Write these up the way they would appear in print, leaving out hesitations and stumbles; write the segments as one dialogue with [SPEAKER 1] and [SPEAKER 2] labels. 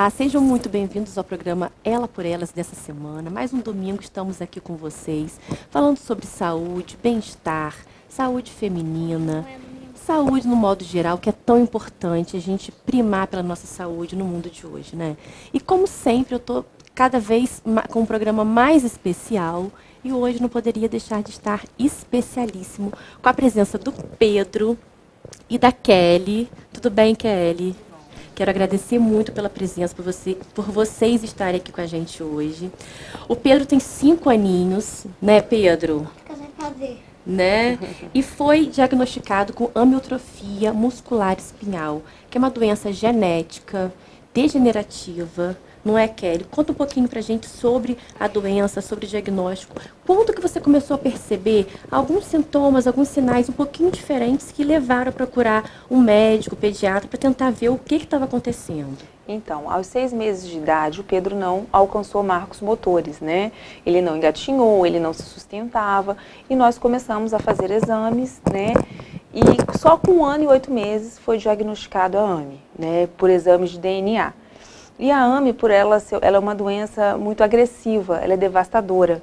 [SPEAKER 1] Olá, sejam muito bem-vindos ao programa Ela por Elas dessa semana. Mais um domingo estamos aqui com vocês, falando sobre saúde, bem-estar, saúde feminina, saúde no modo geral, que é tão importante a gente primar pela nossa saúde no mundo de hoje, né? E como sempre, eu estou cada vez com um programa mais especial e hoje não poderia deixar de estar especialíssimo com a presença do Pedro e da Kelly. Tudo bem, Kelly? Quero agradecer muito pela presença, por vocês estarem aqui com a gente hoje. O Pedro tem 5 aninhos, né, Pedro?
[SPEAKER 2] Fica sem fazer.
[SPEAKER 1] Né? E foi diagnosticado com amiotrofia muscular espinhal, que é uma doença genética, degenerativa, não é, Kelly? Conta um pouquinho pra gente sobre a doença, sobre o diagnóstico. Quando que você começou a perceber alguns sintomas, alguns sinais um pouquinho diferentes que levaram a procurar um médico, pediatra, para tentar ver o que estava acontecendo?
[SPEAKER 3] Então, aos 6 meses de idade, o Pedro não alcançou marcos motores, né? Ele não engatinhou, ele não se sustentava e nós começamos a fazer exames, né? E só com 1 ano e 8 meses foi diagnosticado a AME, né? Por exames de DNA. E a AME, por ela é uma doença muito agressiva, ela é devastadora.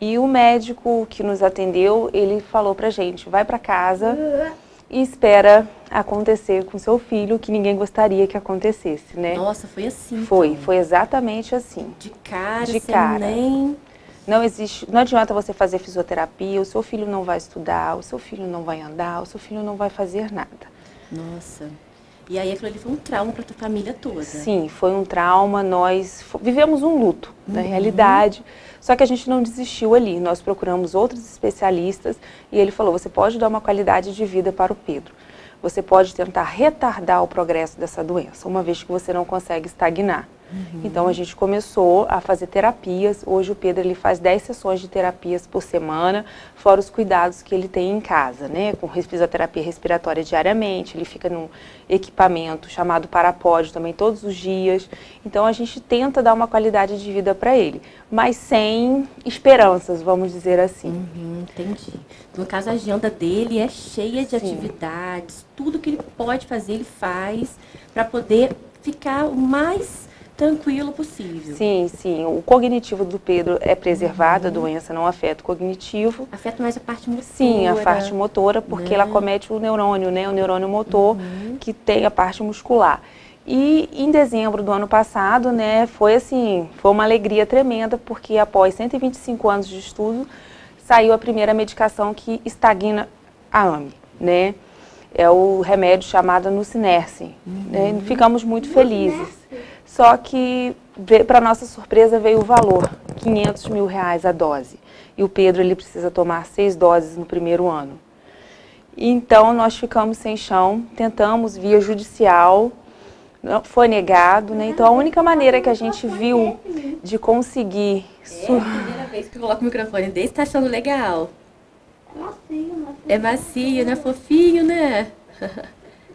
[SPEAKER 3] E o médico que nos atendeu, ele falou pra gente, vai pra casa e espera acontecer com seu filho, que ninguém gostaria que acontecesse, né?
[SPEAKER 1] Nossa, foi assim?
[SPEAKER 3] Foi,
[SPEAKER 1] então.
[SPEAKER 3] foi exatamente assim.
[SPEAKER 1] De cara,
[SPEAKER 3] De
[SPEAKER 1] sem
[SPEAKER 3] cara.
[SPEAKER 1] nem...
[SPEAKER 3] Não adianta você fazer fisioterapia, o seu filho não vai estudar, o seu filho não vai andar, o seu filho não vai fazer nada.
[SPEAKER 1] Nossa. E aí aquilo ali foi um trauma para a tua família toda.
[SPEAKER 3] Sim, foi um trauma, nós vivemos um luto, na realidade, só que a gente não desistiu ali, nós procuramos outros especialistas e ele falou, você pode dar uma qualidade de vida para o Pedro, você pode tentar retardar o progresso dessa doença, uma vez que você não consegue estagnar. Então a gente começou a fazer terapias, hoje o Pedro ele faz 10 sessões de terapias por semana, fora os cuidados que ele tem em casa, né, com fisioterapia respiratória diariamente, ele fica num equipamento chamado parapódio também todos os dias, então a gente tenta dar uma qualidade de vida para ele, mas sem esperanças, vamos dizer assim.
[SPEAKER 1] Entendi. No caso, a agenda dele é cheia de
[SPEAKER 3] Sim.
[SPEAKER 1] atividades, tudo que ele pode fazer, ele faz, para poder ficar o mais tranquilo possível.
[SPEAKER 3] Sim, sim, o cognitivo do Pedro é preservado, a doença não afeta o cognitivo.
[SPEAKER 1] Afeta mais a parte motora.
[SPEAKER 3] Sim, a parte motora, porque ela comete o neurônio, né? O neurônio motor, que tem a parte muscular. E em dezembro do ano passado, né, foi assim, foi uma alegria tremenda, porque após 125 anos de estudo, saiu a primeira medicação que estagna a AME, né? É o remédio chamado Nusinersen. Né? Ficamos muito felizes. Só que, para nossa surpresa, veio o valor, R$500 mil a dose. E o Pedro ele precisa tomar 6 doses no primeiro ano. Então, nós ficamos sem chão, tentamos via judicial, não foi negado, né? Então, a única maneira que a gente viu de conseguir...
[SPEAKER 1] É a primeira vez que eu coloco o microfone desse, tá achando legal?
[SPEAKER 2] É macio, macio.
[SPEAKER 1] É macio, né? Fofinho, né?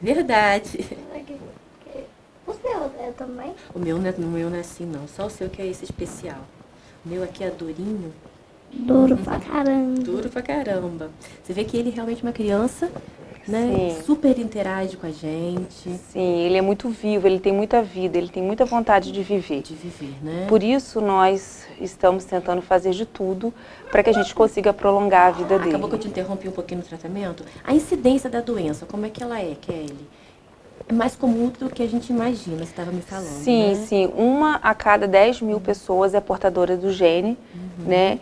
[SPEAKER 1] Verdade.
[SPEAKER 2] O seu é também?
[SPEAKER 1] O meu não é assim, não. Só o seu que é esse especial. O meu aqui é durinho.
[SPEAKER 2] Duro pra caramba.
[SPEAKER 1] Duro pra caramba. Você vê que ele realmente é uma criança, né?
[SPEAKER 3] Sim.
[SPEAKER 1] Super interage com a gente.
[SPEAKER 3] Sim, ele é muito vivo, ele tem muita vida, ele tem muita vontade de viver.
[SPEAKER 1] De viver, né?
[SPEAKER 3] Por isso, nós estamos tentando fazer de tudo para que a gente consiga prolongar a vida dele.
[SPEAKER 1] Acabou que eu te interrompi um pouquinho no tratamento. A incidência da doença, como é que ela é, Kelly? É mais comum do que a gente imagina, você estava me falando,
[SPEAKER 3] Sim,
[SPEAKER 1] né?
[SPEAKER 3] sim. 1 a cada 10 mil pessoas é portadora do gene, né?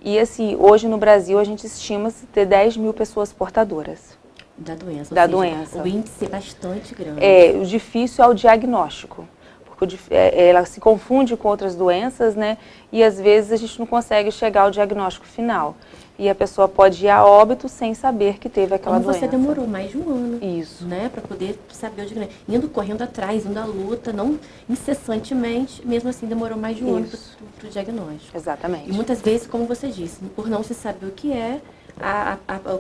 [SPEAKER 3] E assim, hoje no Brasil a gente estima ter 10 mil pessoas portadoras.
[SPEAKER 1] Da doença.
[SPEAKER 3] Da
[SPEAKER 1] ou seja,
[SPEAKER 3] doença.
[SPEAKER 1] O índice é bastante grande.
[SPEAKER 3] É, o difícil é o diagnóstico, porque ela se confunde com outras doenças, né? E às vezes a gente não consegue chegar ao diagnóstico final. E a pessoa pode ir a óbito sem saber que teve aquela
[SPEAKER 1] Como
[SPEAKER 3] doença.
[SPEAKER 1] você demorou mais de 1 ano.
[SPEAKER 3] Isso.
[SPEAKER 1] Né, para poder saber o diagnóstico. Indo correndo atrás, indo à luta, não incessantemente, mesmo assim demorou mais de 1 ano para o diagnóstico.
[SPEAKER 3] Exatamente.
[SPEAKER 1] E muitas vezes, como você disse, por não se saber o que é,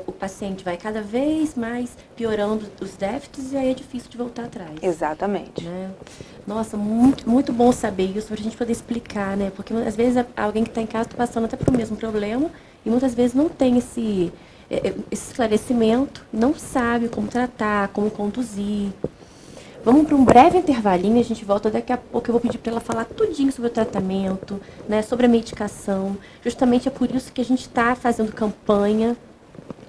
[SPEAKER 1] o paciente vai cada vez mais piorando os déficits e aí é difícil de voltar atrás.
[SPEAKER 3] Exatamente.
[SPEAKER 1] Né? Nossa, muito, muito bom saber isso, para a gente poder explicar, né? Porque às vezes alguém que está em casa está passando até pelo mesmo problema e muitas vezes não tem esse esclarecimento, não sabe como tratar, como conduzir. Vamos para um breve intervalinho, a gente volta daqui a pouco. Eu vou pedir para ela falar tudinho sobre o tratamento, né, sobre a medicação. Justamente é por isso que a gente está fazendo campanha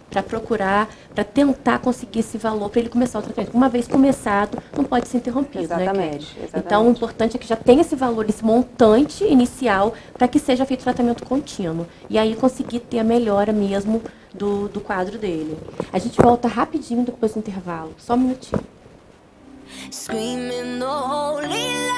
[SPEAKER 1] para procurar, para tentar conseguir esse valor para ele começar o tratamento. Uma vez começado, não pode ser interrompido, né,
[SPEAKER 3] Exatamente,
[SPEAKER 1] Kelly?
[SPEAKER 3] exatamente.
[SPEAKER 1] Então, o importante é que já tenha esse valor, esse montante inicial, para que seja feito tratamento contínuo. E aí conseguir ter a melhora mesmo do quadro dele. A gente volta rapidinho depois do intervalo. Só um minutinho.
[SPEAKER 4] Screaming the holy